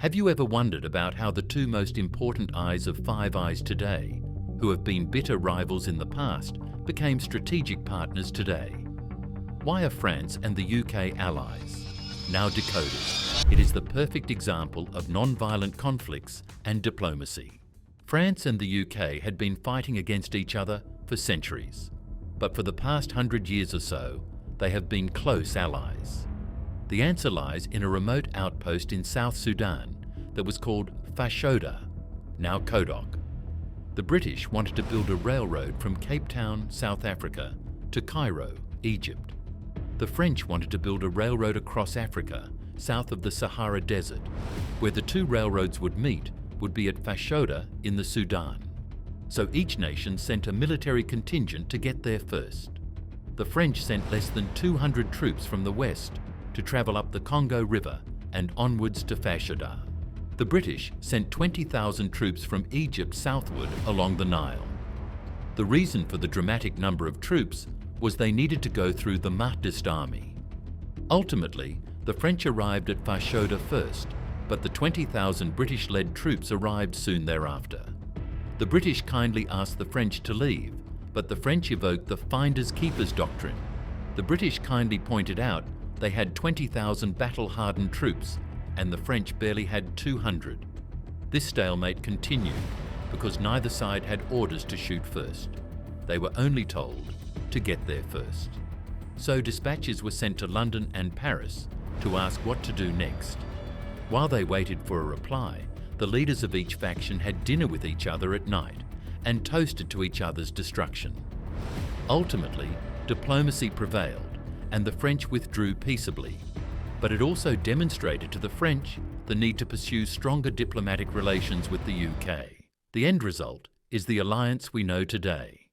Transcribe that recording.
Have you ever wondered about how the two most important eyes of Five Eyes today, who have been bitter rivals in the past, became strategic partners today? Why are France and the UK allies? Now decoded, it is the perfect example of non-violent conflicts and diplomacy. France and the UK had been fighting against each other for centuries, but for the past 100 years or so, they have been close allies. The answer lies in a remote outpost in South Sudan that was called Fashoda, now Kodok. The British wanted to build a railroad from Cape Town, South Africa, to Cairo, Egypt. The French wanted to build a railroad across Africa, south of the Sahara Desert. Where the two railroads would meet would be at Fashoda in the Sudan. So each nation sent a military contingent to get there first. The French sent less than 200 troops from the west to travel up the Congo River and onwards to Fashoda. The British sent 20,000 troops from Egypt southward along the Nile. The reason for the dramatic number of troops was they needed to go through the Mahdist army. Ultimately, the French arrived at Fashoda first, but the 20,000 British-led troops arrived soon thereafter. The British kindly asked the French to leave, but the French evoked the finders keepers doctrine. The British kindly pointed out they had 20,000 battle-hardened troops, and the French barely had 200. This stalemate continued because neither side had orders to shoot first. They were only told to get there first. So dispatches were sent to London and Paris to ask what to do next. While they waited for a reply, the leaders of each faction had dinner with each other at night and toasted to each other's destruction. Ultimately, diplomacy prevailed and the French withdrew peaceably, but it also demonstrated to the French the need to pursue stronger diplomatic relations with the UK. The end result is the alliance we know today.